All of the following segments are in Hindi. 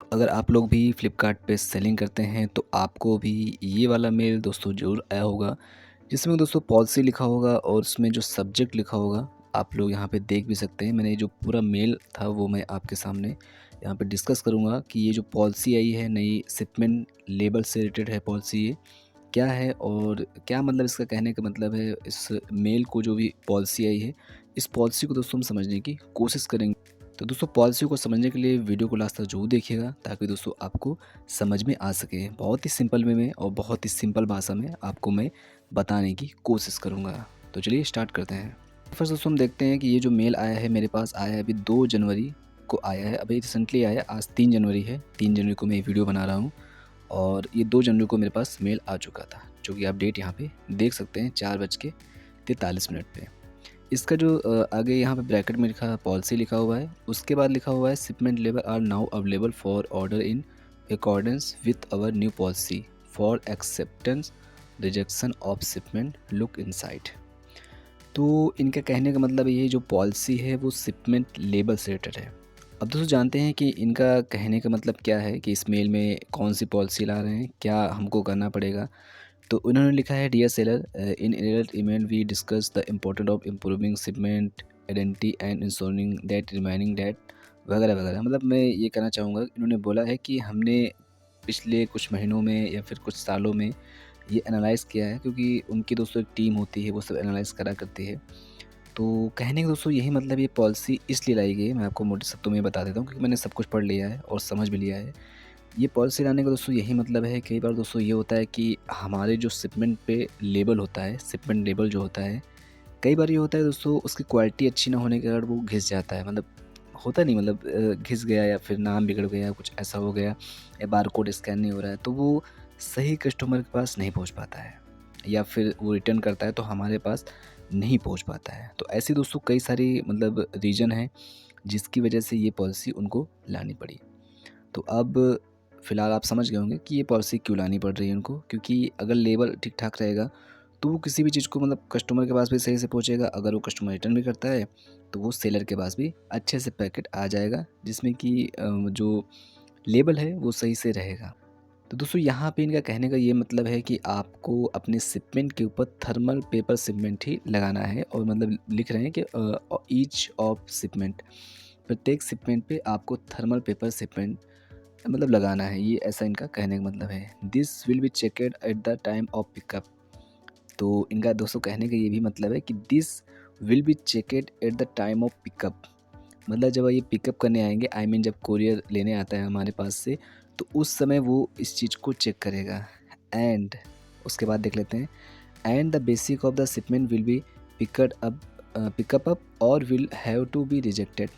अगर आप लोग भी फ्लिपकार्ट पे सेलिंग करते हैं तो आपको भी ये वाला मेल दोस्तों ज़रूर आया होगा, जिसमें दोस्तों पॉलिसी लिखा होगा और उसमें जो सब्जेक्ट लिखा होगा आप लोग यहाँ पे देख भी सकते हैं। मैंने जो पूरा मेल था वो मैं आपके सामने यहाँ पे डिस्कस करूँगा कि ये जो पॉलिसी आई है नई शिपमेंट लेबल से रिलेटेड है पॉलिसी, ये क्या है और क्या मतलब इसका कहने का मतलब है। इस मेल को जो भी पॉलिसी आई है, इस पॉलिसी को दोस्तों हम समझने की कोशिश करेंगे। तो दोस्तों पॉलिसी को समझने के लिए वीडियो को लास्ट तक जरूर देखिएगा ताकि दोस्तों आपको समझ में आ सके। बहुत ही सिंपल वे में और बहुत ही सिंपल भाषा में आपको मैं बताने की कोशिश करूँगा। तो चलिए स्टार्ट करते हैं। फर्स्ट दोस्तों हम देखते हैं कि ये जो मेल आया है मेरे पास आया है अभी 2 जनवरी को आया है। अभी रिसेंटली आया है, आज 3 जनवरी है। 3 जनवरी को मैं ये वीडियो बना रहा हूँ और ये 2 जनवरी को मेरे पास मेल आ चुका था, जो कि आप डेट यहाँ पे देख सकते हैं 4:43 पे। इसका जो आगे यहाँ पे ब्रैकेट में लिखा पॉलिसी लिखा हुआ है, उसके बाद लिखा हुआ है शिपमेंट लेवल are now available for order in accordance with our new policy for acceptance rejection of shipment look inside. तो इनका कहने का मतलब ये जो पॉलिसी है वो शिपमेंट लेबल से रिलेटेड है। अब दोस्तों जानते हैं कि इनका कहने का मतलब क्या है, कि इस मेल में कौन सी पॉलिसी ला रहे हैं, क्या हमको करना पड़ेगा। तो उन्होंने लिखा है dear seller, in error email we discuss the important of improving shipment identity and ensuring that remaining that वगैरह वगैरह। मतलब मैं ये कहना चाहूँगा, इन्होंने बोला है कि हमने पिछले कुछ महीनों में या फिर कुछ सालों में ये एनालाइज़ किया है, क्योंकि उनकी दोस्तों एक टीम होती है वो सब एनालाइज़ करा करती है। तो कहने का दोस्तों यही मतलब ये पॉलिसी इसलिए लाई गई है। मैं आपको मोटे शब्दों में बता देता हूँ क्योंकि मैंने सब कुछ पढ़ लिया है और समझ भी लिया है। ये पॉलिसी लाने का दोस्तों यही मतलब है, कई बार दोस्तों ये होता है कि हमारे जो शिपमेंट पे लेबल होता है, शिपमेंट लेबल जो होता है, कई बार ये होता है दोस्तों उसकी क्वालिटी अच्छी ना होने के कारण वो घिस जाता है। मतलब होता नहीं, मतलब घिस गया या फिर नाम बिगड़ गया, कुछ ऐसा हो गया या बारकोड स्कैन नहीं हो रहा है, तो वो सही कस्टमर के पास नहीं पहुंच पाता है या फिर वो रिटर्न करता है तो हमारे पास नहीं पहुंच पाता है। तो ऐसी दोस्तों कई सारी मतलब रीज़न है जिसकी वजह से ये पॉलिसी उनको लानी पड़ी। तो अब फ़िलहाल आप समझ गए होंगे कि ये पॉलिसी क्यों लानी पड़ रही है उनको, क्योंकि अगर लेबल ठीक-ठाक रहेगा तो वो किसी भी चीज़ को मतलब कस्टमर के पास भी सही से पहुँचेगा। अगर वो कस्टमर रिटर्न भी करता है तो वो सेलर के पास भी अच्छे से पैकेट आ जाएगा, जिसमें कि जो लेबल है वो सही से रहेगा। तो दोस्तों यहाँ पे इनका कहने का ये मतलब है कि आपको अपने शिपमेंट के ऊपर थर्मल पेपर शिपमेंट ही लगाना है, और मतलब लिख रहे हैं कि ईच ऑफ शिपमेंट, प्रत्येक शिपमेंट पे आपको थर्मल पेपर शिपमेंट मतलब लगाना है। ये ऐसा इनका कहने का मतलब है। This will be checked at the time of pickup. तो इनका दोस्तों कहने का ये भी मतलब है कि this will be checked at the time of pickup. मतलब जब ये पिकअप करने आएंगे, आई मीन जब कोरियर लेने आता है हमारे पास से, तो उस समय वो इस चीज़ को चेक करेगा। एंड उसके बाद देख लेते हैं, and the basic of the shipment will be pickup up और will have to be rejected.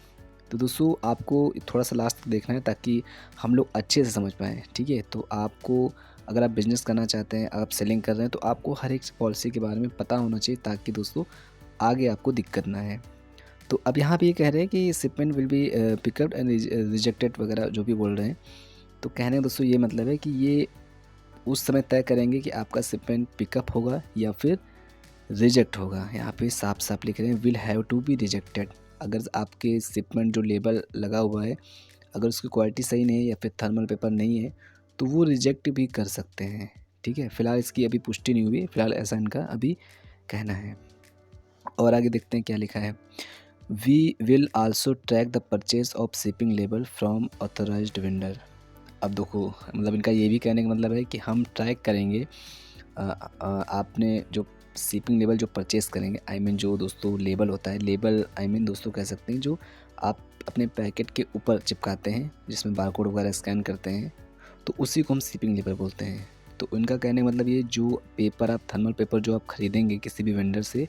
तो दोस्तों आपको थोड़ा सा लास्ट तक देखना है ताकि हम लोग अच्छे से समझ पाएँ, ठीक है। तो आपको अगर आप बिज़नेस करना चाहते हैं, आप सेलिंग कर रहे हैं, तो आपको हर एक पॉलिसी के बारे में पता होना चाहिए ताकि दोस्तों आगे आपको दिक्कत ना आए। तो अब यहाँ पे ये कह रहे हैं कि shipment will be pickup and rejected वगैरह जो भी बोल रहे हैं। तो कहने का दोस्तों ये मतलब है कि ये उस समय तय करेंगे कि आपका शिपमेंट पिकअप होगा या फिर रिजेक्ट होगा। यहाँ पे साफ साफ लिख रहे हैं will have to be rejected. अगर आपके शिपमेंट जो लेबल लगा हुआ है, अगर उसकी क्वालिटी सही नहीं है या फिर थर्मल पेपर नहीं है, तो वो रिजेक्ट भी कर सकते हैं, ठीक है। फ़िलहाल इसकी अभी पुष्टि नहीं हुई, फ़िलहाल ऐसा इनका अभी कहना है। और आगे देखते हैं क्या लिखा है। We will also track the purchase of shipping label from authorised vendor. अब देखो मतलब इनका ये भी कहने का मतलब है कि हम ट्रैक करेंगे आपने जो शिपिंग लेबल जो परचेज़ करेंगे, आई मीन जो दोस्तों लेबल होता है, लेबल आई मीन दोस्तों कह सकते हैं जो आप अपने पैकेट के ऊपर चिपकाते हैं जिसमें बारकोड वगैरह स्कैन करते हैं, तो उसी को हम शिपिंग लेबल बोलते हैं। तो उनका कहने का मतलब ये जो पेपर आप थर्मल पेपर जो आप ख़रीदेंगे किसी भी वेंडर से,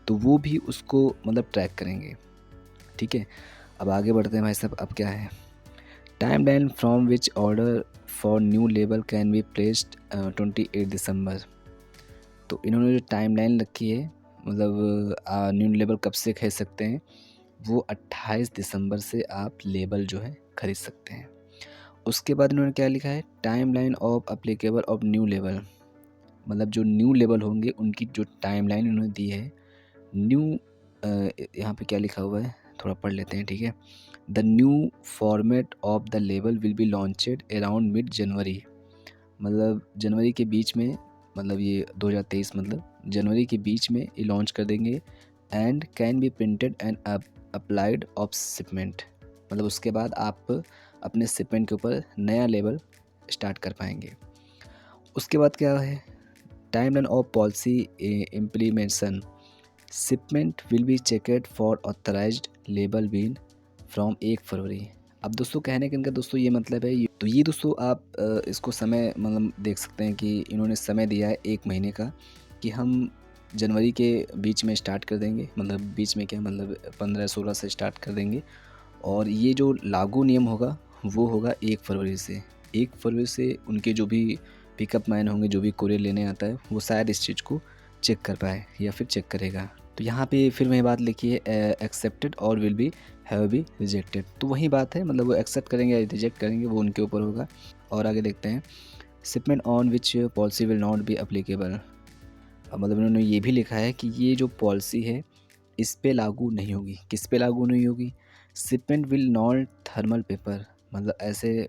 तो वो भी उसको मतलब ट्रैक करेंगे, ठीक है। अब आगे बढ़ते हैं भाई साहब। अब क्या है, timeline from which order for new label can be placed 28 दिसंबर। तो इन्होंने जो टाइमलाइन रखी है, मतलब न्यू लेबल कब से खरीद सकते हैं, वो 28 दिसंबर से आप लेबल जो है खरीद सकते हैं। उसके बाद इन्होंने क्या लिखा है, timeline of applicable of new label. मतलब जो न्यू लेबल होंगे उनकी जो टाइमलाइन उन्होंने दी है, न्यू यहाँ पे क्या लिखा हुआ है, थोड़ा पढ़ लेते हैं, ठीक है। The new format of the label will be launched around mid January, मतलब जनवरी के बीच में, मतलब ये 2023 मतलब जनवरी के बीच में ये लॉन्च कर देंगे। And can be printed and applied of shipment, मतलब उसके बाद आप अपने शिपमेंट के ऊपर नया लेबल स्टार्ट कर पाएंगे। उसके बाद क्या है, timeline of policy implementation, shipment will be checked for authorised label been from 1 February. अब दोस्तों कहने के इनका दोस्तों ये मतलब है, तो ये दोस्तों आप इसको समय मतलब देख सकते हैं कि इन्होंने समय दिया है 1 महीने का, कि हम जनवरी के बीच में स्टार्ट कर देंगे, मतलब बीच में क्या मतलब 15-16 से स्टार्ट कर देंगे। और ये जो लागू नियम होगा वो होगा 1 फरवरी से। 1 फरवरी से उनके जो भी पिकअप मैन होंगे, जो भी कोरियर लेने आता है, वो शायद इस चीज़ को चेक कर पाए या फिर चेक करेगा। तो यहाँ पे फिर वही बात लिखी है, एक्सेप्टेड और will be have B rejected, तो वही बात है, मतलब वो एक्सेप्ट करेंगे या रिजेक्ट करेंगे वो उनके ऊपर होगा। और आगे देखते हैं, shipment on which policy will not be applicable. अब मतलब इन्होंने ये भी लिखा है कि ये जो पॉलिसी है इस पे लागू नहीं होगी। किस पे लागू नहीं होगी, shipment will non thermal paper, मतलब ऐसे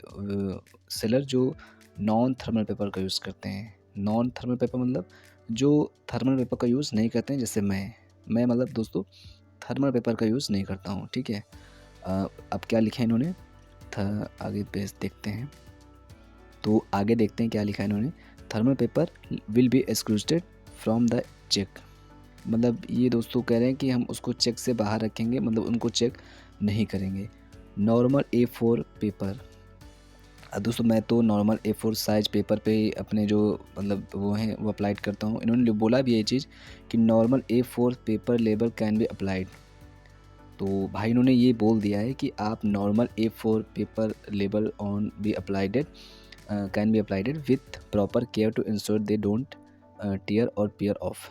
सेलर जो नॉन थर्मल पेपर का यूज़ करते हैं। नॉन थर्मल पेपर मतलब जो थर्मल पेपर का यूज़ नहीं करते हैं, जैसे मैं मतलब दोस्तों थर्मल पेपर का यूज़ नहीं करता हूँ, ठीक है। अब क्या लिखा है इन्होंने, आगे पेज देखते हैं, तो आगे देखते हैं क्या लिखा है इन्होंने, thermal paper will be excluded from the check, मतलब ये दोस्तों कह रहे हैं कि हम उसको चेक से बाहर रखेंगे, मतलब उनको चेक नहीं करेंगे। नॉर्मल A4 पेपर, दोस्तों मैं तो नॉर्मल A4 साइज़ पेपर पे अपने जो मतलब वो हैं वो अप्लाइड करता हूँ। इन्होंने बोला भी ये चीज़ कि normal A4 paper label can be applied, तो भाई इन्होंने ये बोल दिया है कि आप normal A4 paper label on be applied can be applied with proper care to ensure they don't tear or peel of.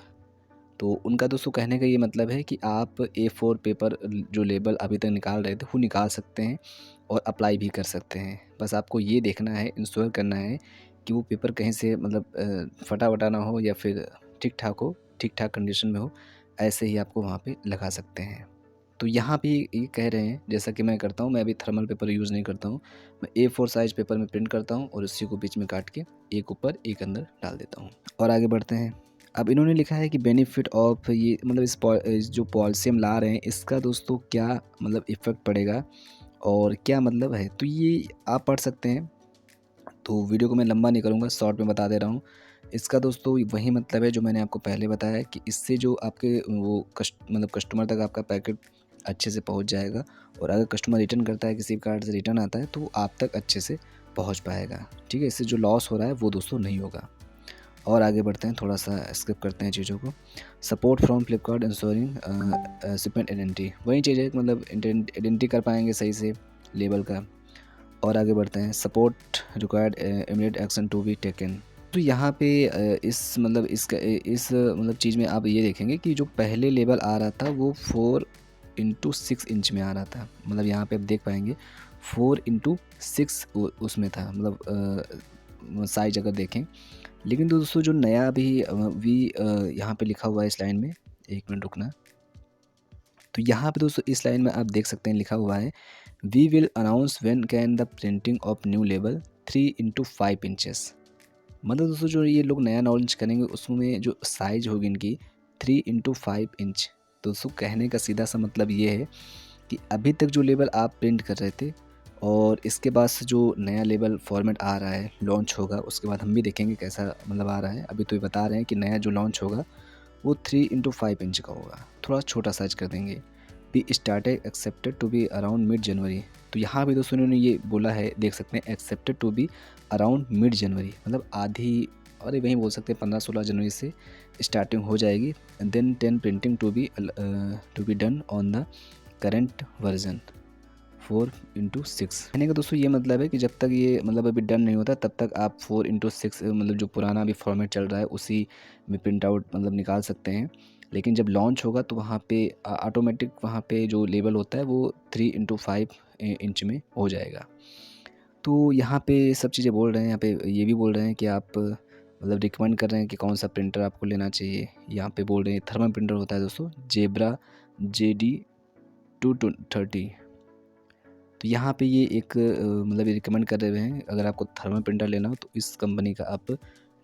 तो उनका दोस्तों कहने का ये मतलब है कि आप A4 पेपर जो लेबल अभी तक निकाल रहे थे वो निकाल सकते हैं और अप्लाई भी कर सकते हैं। बस आपको ये देखना है, इंश्योर करना है कि वो पेपर कहीं से मतलब फटा वटा ना हो या फिर ठीक ठाक हो, ठीक ठाक कंडीशन में हो, ऐसे ही आपको वहाँ पे लगा सकते हैं। तो यहाँ पे ये कह रहे हैं, जैसा कि मैं करता हूँ, मैं अभी थर्मल पेपर यूज़ नहीं करता हूँ, मैं A4 साइज़ पेपर में प्रिंट करता हूँ और उसी को बीच में काट के एक ऊपर एक अंदर डाल देता हूँ। और आगे बढ़ते हैं, अब इन्होंने लिखा है कि बेनिफिट ऑफ ये मतलब इस जो पॉलिसी हम ला रहे हैं इसका दोस्तों क्या मतलब इफ़ेक्ट पड़ेगा और क्या मतलब है, तो ये आप पढ़ सकते हैं। तो वीडियो को मैं लंबा नहीं करूँगा, शॉर्ट में बता दे रहा हूँ। इसका दोस्तों वही मतलब है जो मैंने आपको पहले बताया कि इससे जो आपके वो मतलब कस्टमर तक आपका पैकेट अच्छे से पहुँच जाएगा, और अगर कस्टमर रिटर्न करता है, किसी कार्ड से रिटर्न आता है, तो वो आप तक अच्छे से पहुँच पाएगा, ठीक है। इससे जो लॉस हो रहा है वो दोस्तों नहीं होगा। और आगे बढ़ते हैं, थोड़ा सा स्किप करते हैं चीज़ों को। Support from Flipkart ensuring shipment identity, वही चीज़ है, मतलब आइडेंटिटी कर पाएंगे सही से लेबल का। और आगे बढ़ते हैं, support required immediate action to be taken. तो यहाँ पे इस मतलब इस मतलब चीज़ में आप ये देखेंगे कि जो पहले लेबल आ रहा था वो 4x6 इंच में आ रहा था, मतलब यहाँ पे आप देख पाएंगे 4x6 उसमें था, मतलब साइज अगर देखें। लेकिन दोस्तों जो नया अभी यहाँ पे लिखा हुआ है इस लाइन में, 1 मिनट रुकना। तो यहाँ पे दोस्तों इस लाइन में आप देख सकते हैं लिखा हुआ है, we will announce when can the printing of new label 3x5 inches. मतलब दोस्तों जो ये लोग नया लॉन्च करेंगे उसमें जो साइज होगी इनकी 3x5 इंच। दोस्तों कहने का सीधा सा मतलब ये है कि अभी तक जो लेबल आप प्रिंट कर रहे थे और इसके बाद से जो नया लेबल फॉर्मेट आ रहा है लॉन्च होगा, उसके बाद हम भी देखेंगे कैसा मतलब आ रहा है। अभी तो ये बता रहे हैं कि नया जो लॉन्च होगा वो 3x5 इंच का होगा, थोड़ा छोटा साइज कर देंगे। Be started accepted to be around mid January, तो यहाँ भी दोस्तों इन्होंने ये बोला है, देख सकते हैं, accepted to be around mid January, मतलब आधी, अरे वहीं बोल सकते हैं 15-16 जनवरी से स्टार्टिंग हो जाएगी। Then 10 printing to be done on the current version 4x6। कहने का दोस्तों ये मतलब है कि जब तक ये मतलब अभी डन नहीं होता तब तक आप 4x6 मतलब जो पुराना अभी फॉर्मेट चल रहा है उसी में प्रिंट आउट मतलब निकाल सकते हैं। लेकिन जब लॉन्च होगा तो वहाँ पे ऑटोमेटिक वहाँ पे जो लेबल होता है वो 3x5 इंच में हो जाएगा। तो यहाँ पे सब चीज़ें बोल रहे हैं, यहाँ पे ये भी बोल रहे हैं कि आप मतलब रिकमेंड कर रहे हैं कि कौन सा प्रिंटर आपको लेना चाहिए। यहाँ पे बोल रहे हैं थर्मल प्रिंटर होता है दोस्तों, जेब्रा JD टू 30। तो यहाँ पे ये एक मतलब ये रिकमेंड कर रहे हैं, अगर आपको थर्मल प्रिंटर लेना हो तो इस कंपनी का आप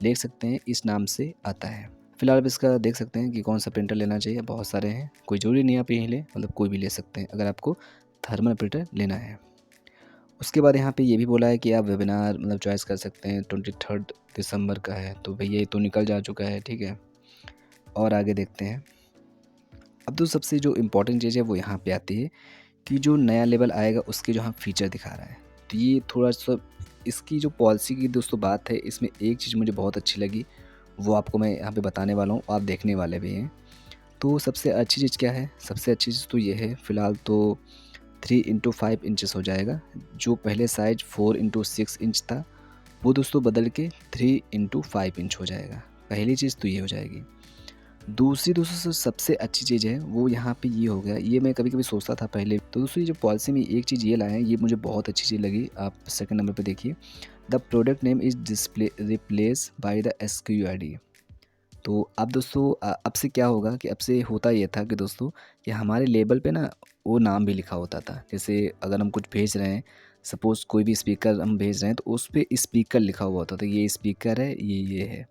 ले सकते हैं, इस नाम से आता है। फिलहाल आप इसका देख सकते हैं कि कौन सा प्रिंटर लेना चाहिए, बहुत सारे हैं, कोई ज़रूरी नहीं आप यही लें, मतलब कोई भी ले सकते हैं अगर आपको थर्मल प्रिंटर लेना है। उसके बाद यहाँ पे ये भी बोला है कि आप वेबिनार मतलब चॉइस कर सकते हैं, 23 दिसंबर का है, तो भैया ये तो निकल जा चुका है, ठीक है। और आगे देखते हैं। अब तो सबसे जो इम्पोर्टेंट चीज़ है वो यहाँ पे आती है कि जो नया लेवल आएगा उसके जो हम फीचर दिखा रहा है। तो ये थोड़ा-सा इसकी जो पॉलिसी की दोस्तों बात है, इसमें एक चीज़ मुझे बहुत अच्छी लगी, वो आपको मैं यहाँ पे बताने वाला हूँ, आप देखने वाले भी हैं। तो सबसे अच्छी चीज़ क्या है? सबसे अच्छी चीज़ तो ये है, फ़िलहाल तो 3x5 इंचेस हो जाएगा। जो पहले साइज़ 4x6 इंच था, वो दोस्तों बदल के 3x5 इंच हो जाएगा। पहली चीज़ तो ये हो जाएगी। दूसरी दोस्तों सबसे अच्छी चीज़ है वो यहाँ पे ये हो गया, ये मैं कभी-कभी सोचता था पहले। तो दोस्तों ये जो पॉलिसी में एक चीज़ ये लाए हैं, ये मुझे बहुत अच्छी चीज़ लगी। आप सेकंड नंबर पे देखिए, the product name is display replace by the SQID. तो अब दोस्तों अब से क्या होगा कि अब से होता ये था कि दोस्तों कि हमारे लेबल पे ना वो नाम भी लिखा होता था। जैसे अगर हम कुछ भेज रहे हैं, सपोज़ कोई भी स्पीकर हम भेज रहे हैं, तो उस पे स्पीकर लिखा हुआ होता था, ये स्पीकर है, ये है।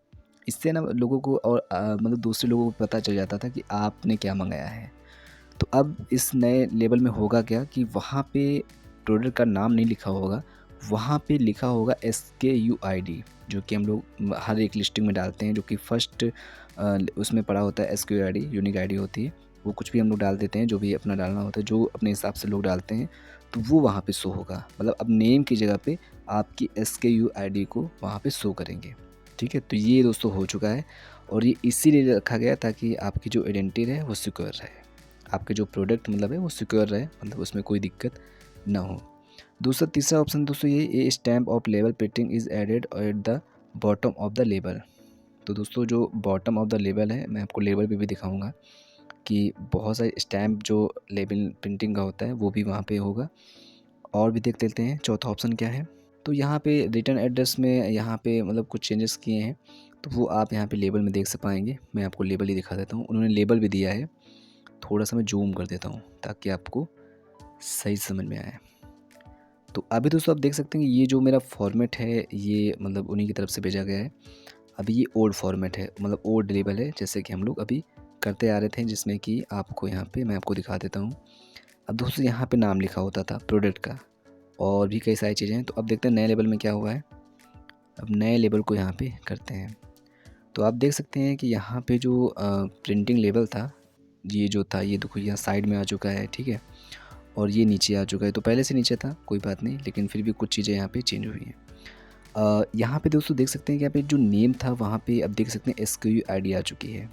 इससे ना लोगों को और मतलब दूसरे लोगों को पता चल जाता था कि आपने क्या मँगाया है। तो अब इस नए लेबल में होगा क्या कि वहाँ पे प्रोडक्ट का नाम नहीं लिखा होगा, वहाँ पे लिखा होगा एसकेयूआईडी, जो कि हम लोग हर एक लिस्टिंग में डालते हैं, जो कि फर्स्ट उसमें पड़ा होता है एसकेयूआईडी, यूनिक आईडी होती है। वो कुछ भी हम लोग डाल देते हैं, जो भी अपना डालना होता है, जो अपने हिसाब से लोग डालते हैं, तो वो वहाँ पे शो होगा। मतलब अब नेम की जगह पे आपकी एसकेयूआईडी को वहाँ पे शो करेंगे। ठीक है? तो ये दोस्तों हो चुका है और ये इसीलिए रखा गया ताकि आपकी जो आइडेंटिटी है वो सिक्योर रहे। आपके जो प्रोडक्ट मतलब है वो सिक्योर रहे, मतलब उसमें कोई दिक्कत ना हो। दूसरा तीसरा ऑप्शन दोस्तों ये stamp of label printing is added at the bottom of the label. तो दोस्तों जो बॉटम ऑफ द लेबल है, मैं आपको लेबल पे भी दिखाऊंगा कि बहुत सारे स्टैम्प जो लेबल प्रिंटिंग का होता है वो भी वहाँ पे होगा। और भी देख लेते हैं चौथा ऑप्शन क्या है। तो यहाँ पे रिटर्न एड्रेस में यहाँ पे मतलब कुछ चेंजेस किए हैं, तो वो आप यहाँ पे लेबल में देख से पाएंगे। मैं आपको लेबल ही दिखा देता हूँ, उन्होंने लेबल भी दिया है। थोड़ा सा मैं जूम कर देता हूँ ताकि आपको सही समझ में आए। तो अभी दोस्तों आप देख सकते हैं कि ये जो मेरा फॉर्मेट है ये मतलब उन्हीं की तरफ से भेजा गया है। अभी ये ओल्ड फॉर्मेट है, मतलब ओल्ड लेबल है, जैसे कि हम लोग अभी करते आ रहे थे, जिसमें कि आपको यहाँ पे मैं आपको दिखा देता हूँ। अब दोस्तों यहाँ पे नाम लिखा होता था प्रोडक्ट का और भी कई सारी चीज़ें हैं। तो अब देखते हैं नए लेबल में क्या हुआ है। अब नए लेबल को यहाँ पे करते हैं। तो आप देख सकते हैं कि यहाँ पे जो प्रिंटिंग लेबल था, ये जो था ये देखो यहाँ साइड में आ चुका है, ठीक है। और ये नीचे आ चुका है, तो पहले से नीचे था कोई बात नहीं, लेकिन फिर भी कुछ चीज़ें यहाँ पे चेंज हुई हैं। यहाँ पे दोस्तों देख सकते हैं कि यहाँ पे जो नेम था वहाँ पे अब देख सकते हैं एसक्यूआईडी आ चुकी है।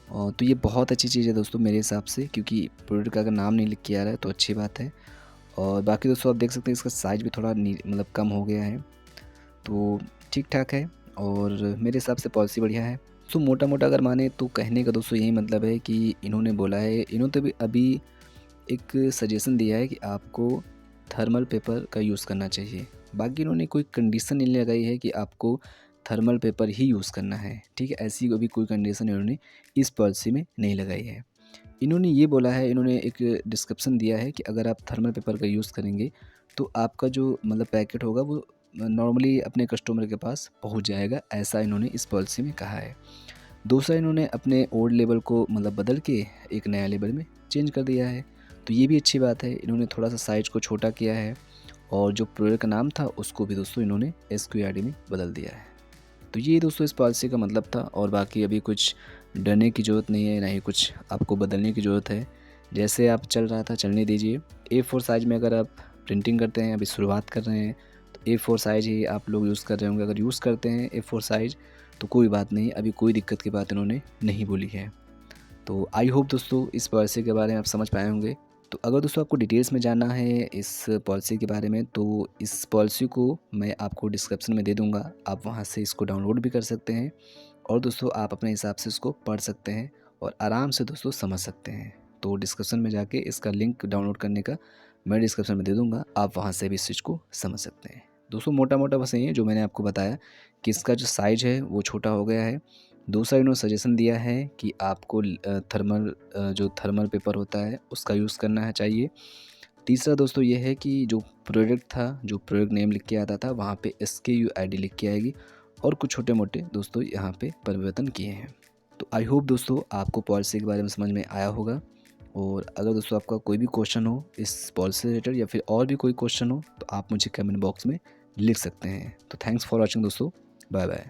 तो ये बहुत अच्छी चीज़ है दोस्तों मेरे हिसाब से, क्योंकि प्रोडक्ट का अगर नाम नहीं लिख के आ रहा है तो अच्छी बात है। और बाकी दोस्तों आप देख सकते हैं इसका साइज़ भी थोड़ा मतलब कम हो गया है, तो ठीक ठाक है और मेरे हिसाब से पॉलिसी बढ़िया है। तो मोटा-मोटा अगर माने तो कहने का दोस्तों यही मतलब है कि इन्होंने बोला है, इन्होंने तो भी अभी एक सजेशन दिया है कि आपको थर्मल पेपर का यूज़ करना चाहिए। बाकी इन्होंने कोई कंडीशन नहीं लगाई है कि आपको थर्मल पेपर ही यूज़ करना है, ठीक है? ऐसी अभी कोई कंडीशन इन्होंने इस पॉलिसी में नहीं लगाई है। इन्होंने ये बोला है, इन्होंने एक डिस्क्रिप्शन दिया है कि अगर आप थर्मल पेपर का यूज़ करेंगे तो आपका जो मतलब पैकेट होगा वो नॉर्मली अपने कस्टमर के पास पहुंच जाएगा, ऐसा इन्होंने इस पॉलिसी में कहा है। दूसरा इन्होंने अपने ओल्ड लेबल को मतलब बदल के एक नया लेबल में चेंज कर दिया है, तो ये भी अच्छी बात है। इन्होंने थोड़ा सा साइज़ को छोटा किया है और जो प्रोडक्ट का नाम था उसको भी दोस्तों इन्होंने एसक्यूआरडी में बदल दिया है। तो ये दोस्तों इस पॉलिसी का मतलब था और बाकी अभी कुछ डरने की ज़रूरत नहीं है, ना ही कुछ आपको बदलने की ज़रूरत है। जैसे आप चल रहा था चलने दीजिए। A4 साइज़ में अगर आप प्रिंटिंग करते हैं, अभी शुरुआत कर रहे हैं, तो A4 साइज़ ही आप लोग यूज़ कर रहे होंगे। अगर यूज़ करते हैं A4 साइज़ तो कोई बात नहीं, अभी कोई दिक्कत की बात इन्होंने नहीं बोली है। तो आई होप दोस्तों इस पॉलिसी के बारे में आप समझ पाए होंगे। तो अगर दोस्तों आपको डिटेल्स में जानना है इस पॉलिसी के बारे में, तो इस पॉलिसी को मैं आपको डिस्क्रिप्शन में दे दूँगा। आप वहाँ से इसको डाउनलोड भी कर सकते हैं और दोस्तों आप अपने हिसाब से इसको पढ़ सकते हैं और आराम से दोस्तों समझ सकते हैं। तो डिस्क्रिप्शन में जाके इसका लिंक डाउनलोड करने का मैं डिस्क्रिप्शन में दे दूँगा, आप वहाँ से भी इस चीज़ को समझ सकते हैं। दोस्तों मोटा-मोटा बस यही है जो मैंने आपको बताया कि इसका जो साइज़ है वो छोटा हो गया है। दूसरा इन्होंने सजेशन दिया है कि आपको जो थर्मल पेपर होता है उसका यूज़ करना है चाहिए। तीसरा दोस्तों ये है कि जो प्रोडक्ट था, जो प्रोडक्ट नेम लिख के आता था वहाँ पे SKU ID लिख के आएगी, और कुछ छोटे-मोटे दोस्तों यहाँ पे परिवर्तन किए हैं। तो आई होप दोस्तों आपको पॉलिसी के बारे में समझ में आया होगा, और अगर दोस्तों आपका कोई भी क्वेश्चन हो इस पॉलिसी से रिलेटेड या फिर और भी कोई क्वेश्चन हो तो आप मुझे कमेंट बॉक्स में लिख सकते हैं। तो थैंक्स फॉर वॉचिंग दोस्तों। Bye bye.